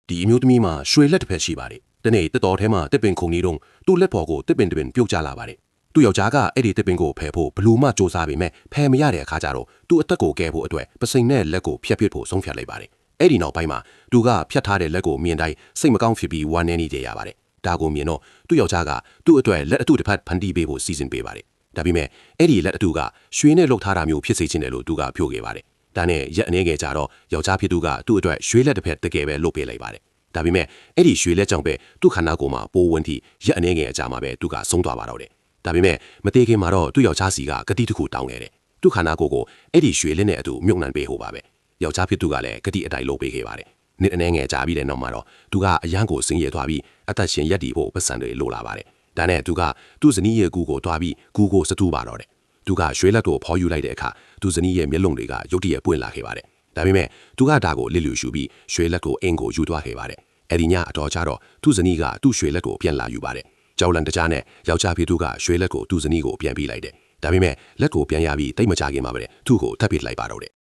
ဒီအမျိုးသမီးမှာရွှေလက်တစ်ဖက်ရှိပါတယ်တနေ့တတော်ထဲမှာတစ်ပင်ခုန်နေတော့သူ့လက်ပေါ်ကိုတစ်ပင်ပြုတ်ကျလာပါတယ်သူ့ယောက်ျားကအဲ့ဒီတစ်ပင်ကိုဖယ်ဖို့ဘလူးမှစူးစမ်းပေမဲ့ဖယ်မရတဲ့အခါကျတော့သူ့အသက်ကိုကယ်ဖို့အတွက်ပစိန်နဲ့လက်ကိုဖျက်ပစ်ဖို့ဆုံးဖြတ်လိုက်ပါတယ်အဲ့ဒီနောက်ပိုင်းမှာသူကဖျက်ထားတဲ့လက်ကိုမြင်တိုင်းစိတ်မကောင်းဖြစ်ပြီးဝမ်းနည်းနေကြရပါတယ်ဒါကိုမြင်တော့သူ့ယောက်ျားကသူ့အတွက်လက်အတုတစ်ဖက်ဖန်တီးပေးဖို့စီစဉ်ပေးပါတယ်ဒါပေမဲ့အဲ့ဒီလက်အတုကရွှေနဲ့လှုပ်ထားတာမျိုးဖြစ်စေချင်တယ်လို့သူကပြောခဲ့ပါတယ်ဒါနဲ့ရက်အနေငယ်ကြတော့ယောက်ျားဖြစ်သူကသူ့အတွက်ရွှေလက်တစ်ဖက်တကယ်ပဲလုပ်ပေးလိုက်ပါတယ်ဒါပေမဲ့အဲ့ဒီရွှေလက်ကြောင့်ပဲသူ့ခန္ဓာကိုယ်မှာပိုးဝင်ပြီးရက်အနေငယ်အကြာမှာပဲသူကဆုံးသွားပါတော့တယ်ဒါပေမဲ့မသေးခင်မှာတော့သူ့ယောက်ျားစီကဂတိတစ်ခုတောင်းခဲ့တယ်သူ့ခန္ဓာကိုယ်ကိုအဲ့ဒီရွှေလက်နဲ့အတူမြုပ်နှံပေးဟိုပါပဲယောက်ျားဖြစ်သူကလည်းဂတိအတိုင်းလုပ်ပေးခဲ့ပါတယ်နှစ်အနေငယ်ကြာပြီးတဲ့နောက်မှာတော့သူကအရန်ကိုဆင်းရဲသွားပြီးအသက်ရှင်ရက်တည်ဖို့ပတ်စံတွေလိုလာပါတယ်ဒါနဲ့သူကသူ့ဇနီးရဲ့ကူကိုတွားပြီးကူကိုစတူးပါတော့တယ်သူကရွှေလက်ကိုဖော်ယူလိုက်တဲ့အခါသူဇနီးရဲ့မျက်လုံးတွေကရုတ်တရက်ပွင့်လာခဲ့ပါတယ်ဒါပေမဲ့သူကဒါကိုလစ်လျူရှုပြီးရွှေလက်ကိုအင်းကိုယူသွားခဲ့ပါတယ်အဲ့ဒီညအတော်ကြတော့သူ့ဇနီးကသူ့ရွှေလက်ကိုပြန်လာယူပါတယ်ကြောက်လန့်တကြားနဲ့ယောက်ျားဖြစ်သူကရွှေလက်ကိုသူ့ဇနီးကိုပြန်ပေးလိုက်တယ်ဒါပေမဲ့လက်ကိုပြန်ရပြီးတိတ်မကြခင်မှာပဲသူ့ကိုထပ်ပစ်လိုက်ပါတော့တယ်